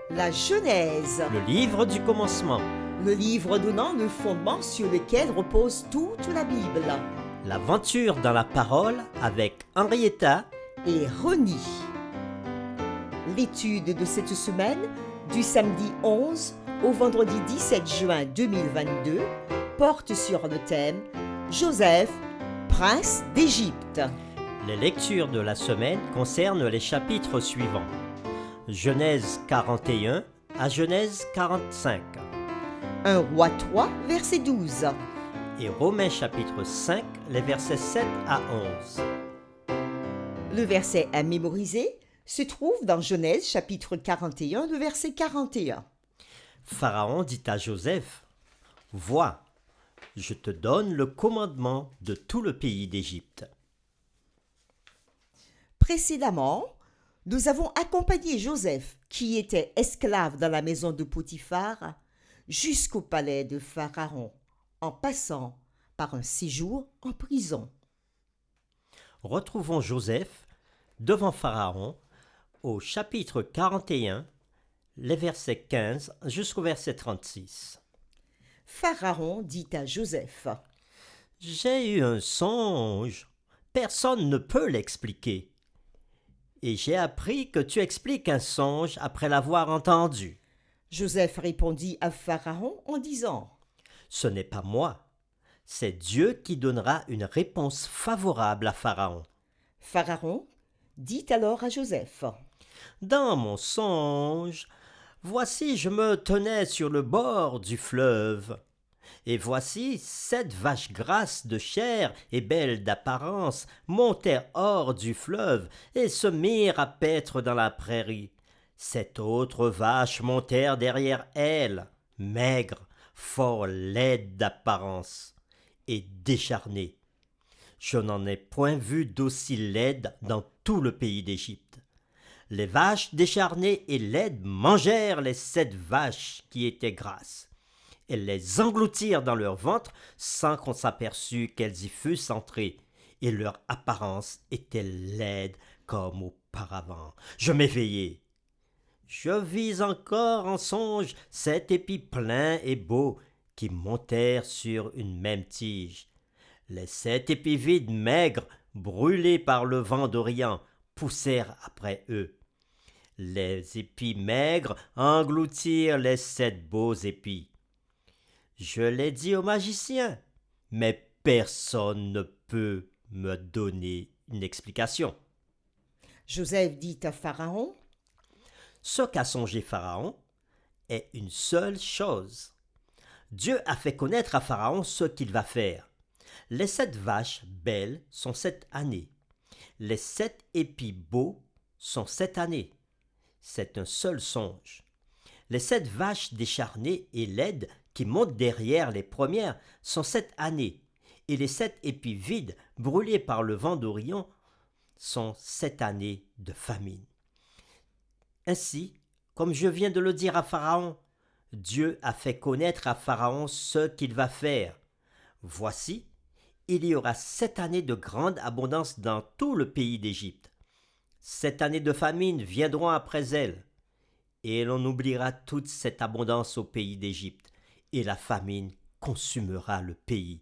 La Genèse, Le livre du commencement, le livre donnant le fondement sur lequel repose toute la Bible. l'aventure dans la parole avec Henrietta. Et Reni. L'étude de cette semaine, du samedi 11 au vendredi 17 juin 2022, porte sur le thème Joseph, prince d'Égypte. Les lectures de la semaine concernent les chapitres suivants. Genèse 41 à Genèse 45 1 roi 3, verset 12. et Romains chapitre 5, les versets 7 à 11. Le verset à mémoriser se trouve dans Genèse chapitre 41, le verset 41. Pharaon dit à Joseph, « Vois, je te donne le commandement de tout le pays d'Égypte. » Précédemment, nous avons accompagné Joseph, qui était esclave dans la maison de Potiphar, jusqu'au palais de Pharaon, en passant par un séjour en prison. Retrouvons Joseph devant Pharaon au chapitre 41, les versets 15 jusqu'au verset 36. Pharaon dit à Joseph, « J'ai eu un songe, personne ne peut l'expliquer. Et j'ai appris que tu expliques un songe après l'avoir entendu. Joseph répondit à Pharaon en disant, Ce n'est pas moi, c'est Dieu qui donnera une réponse favorable à Pharaon. Pharaon dit alors à Joseph, Dans mon songe, voici je me tenais sur le bord du fleuve. Et voici 7 vaches grasses de chair et belles d'apparence montèrent hors du fleuve et se mirent à paître dans la prairie. 7 autres vaches montèrent derrière elles, maigres, fort laides d'apparence et décharnées. Je n'en ai point vu d'aussi laides dans tout le pays d'Égypte. Les vaches décharnées et laides mangèrent les 7 vaches qui étaient grasses. Elles les engloutirent dans leur ventre sans qu'on s'aperçût qu'elles y fussent entrées, et leur apparence était laide comme auparavant. Je m'éveillai. Je vis encore en songe 7 épis pleins et beaux qui montèrent sur une même tige. Les 7 épis vides maigres, brûlés par le vent d'Orient, poussèrent après eux. Les épis maigres engloutirent les 7 beaux épis. Je l'ai dit au magicien, mais personne ne peut me donner une explication. Joseph dit à Pharaon, Ce qu'a songé Pharaon est une seule chose. Dieu a fait connaître à Pharaon ce qu'il va faire. Les 7 vaches belles sont 7 années. Les 7 épis beaux sont 7 années. C'est un seul songe. Les 7 vaches décharnées et laides qui montent derrière les premières sont 7 années, et les 7 épis vides, brûlés par le vent d'Orient, sont 7 années de famine. Ainsi, comme je viens de le dire à Pharaon, Dieu a fait connaître à Pharaon ce qu'il va faire. Voici, il y aura 7 années de grande abondance dans tout le pays d'Égypte. 7 années de famine viendront après elles, et l'on oubliera toute cette abondance au pays d'Égypte, et la famine consumera le pays.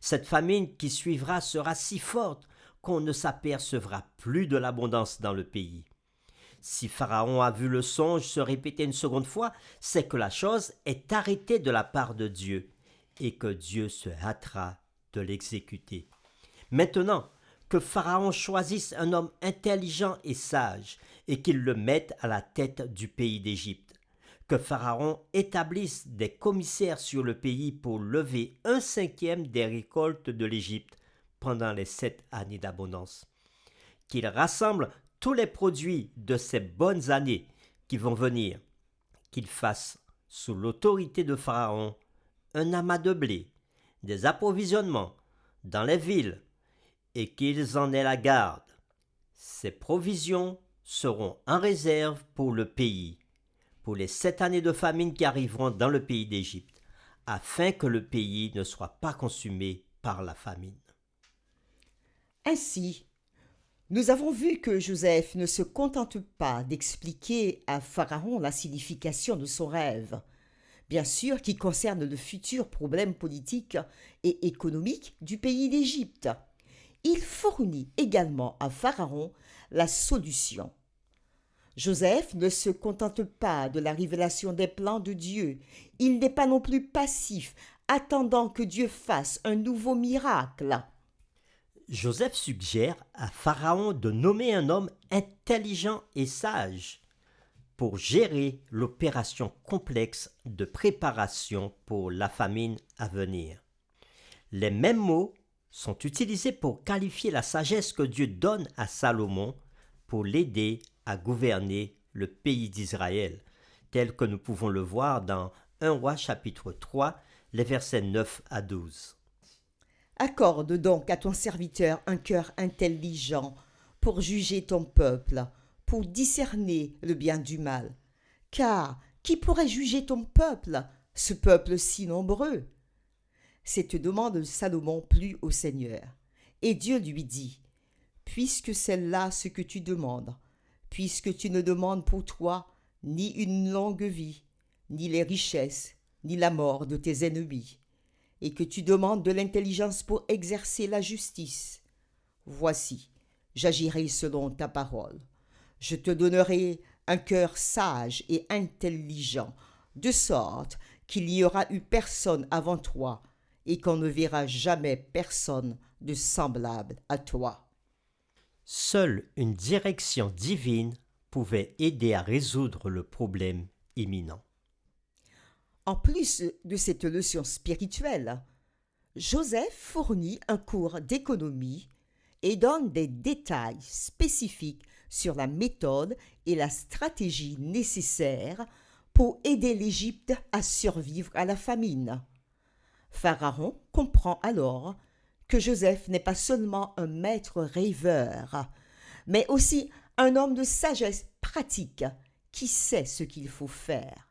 Cette famine qui suivra sera si forte qu'on ne s'apercevra plus de l'abondance dans le pays. Si Pharaon a vu le songe se répéter une seconde fois, c'est que la chose est arrêtée de la part de Dieu, et que Dieu se hâtera de l'exécuter. Maintenant, que Pharaon choisisse un homme intelligent et sage, et qu'il le mette à la tête du pays d'Égypte. Que Pharaon établisse des commissaires sur le pays pour lever 1/5 des récoltes de l'Égypte pendant les 7 années d'abondance. Qu'il rassemble tous les produits de ces bonnes années qui vont venir. Qu'il fasse, sous l'autorité de Pharaon, un amas de blé, des approvisionnements dans les villes, et qu'ils en aient la garde. Ces provisions seront en réserve pour le pays, pour les 7 années de famine qui arriveront dans le pays d'Égypte, afin que le pays ne soit pas consumé par la famine. ainsi, Nous avons vu que Joseph ne se contente pas d'expliquer à Pharaon la signification de son rêve, bien sûr qui concerne le futur problème politique et économique du pays d'Égypte. Il fournit également à Pharaon la solution. Joseph ne se contente pas de la révélation des plans de Dieu. Il n'est pas non plus passif, attendant que Dieu fasse un nouveau miracle. Joseph suggère à Pharaon de nommer un homme intelligent et sage pour gérer l'opération complexe de préparation pour la famine à venir. Les mêmes mots sont utilisés pour qualifier la sagesse que Dieu donne à Salomon pour l'aider à gouverner le pays d'Israël, tel que nous pouvons le voir dans 1 Roi chapitre 3, les versets 9 à 12. Accorde donc à ton serviteur un cœur intelligent pour juger ton peuple, pour discerner le bien du mal. Car qui pourrait juger ton peuple, ce peuple si nombreux? Cette demande de Salomon plut au Seigneur. Et Dieu lui dit, « Puisque c'est là ce que tu demandes, puisque tu ne demandes pour toi ni une longue vie, ni les richesses, ni la mort de tes ennemis, et que tu demandes de l'intelligence pour exercer la justice, voici, j'agirai selon ta parole. Je te donnerai un cœur sage et intelligent, de sorte qu'il n'y aura eu personne avant toi, et qu'on ne verra jamais personne de semblable à toi. » Seule une direction divine pouvait aider à résoudre le problème imminent. En plus de cette leçon spirituelle, Joseph fournit un cours d'économie et donne des détails spécifiques sur la méthode et la stratégie nécessaires pour aider l'Égypte à survivre à la famine. Pharaon comprend alors que Joseph n'est pas seulement un maître rêveur, mais aussi un homme de sagesse pratique qui sait ce qu'il faut faire,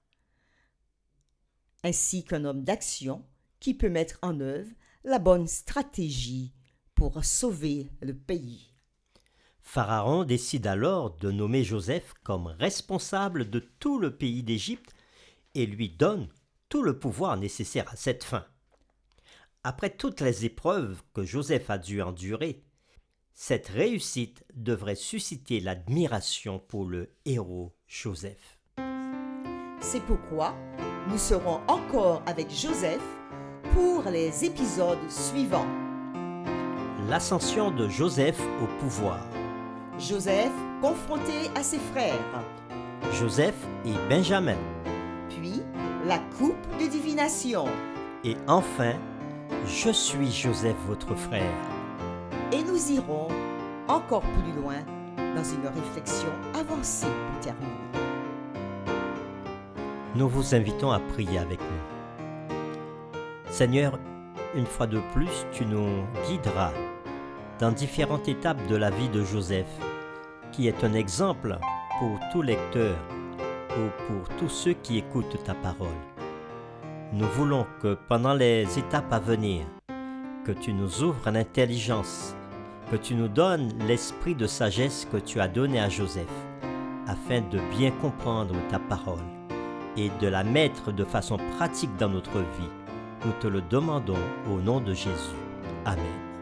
ainsi qu'un homme d'action qui peut mettre en œuvre la bonne stratégie pour sauver le pays. Pharaon décide alors de nommer Joseph comme responsable de tout le pays d'Égypte et lui donne tout le pouvoir nécessaire à cette fin. Après toutes les épreuves que Joseph a dû endurer, cette réussite devrait susciter l'admiration pour le héros Joseph. C'est pourquoi nous serons encore avec Joseph pour les épisodes suivants. L'ascension de Joseph au pouvoir. Joseph confronté à ses frères. Joseph et Benjamin. Puis la coupe de divination. Et enfin, je suis Joseph votre frère. Et nous irons encore plus loin dans une réflexion avancée pour terminer. Nous vous invitons à prier avec nous. Seigneur, une fois de plus, tu nous guideras dans différentes étapes de la vie de Joseph, qui est un exemple pour tout lecteur ou pour tous ceux qui écoutent ta parole. Nous voulons que pendant les étapes à venir, que tu nous ouvres l'intelligence, que tu nous donnes l'esprit de sagesse que tu as donné à Joseph, afin de bien comprendre ta parole et de la mettre de façon pratique dans notre vie. Nous te le demandons au nom de Jésus. Amen.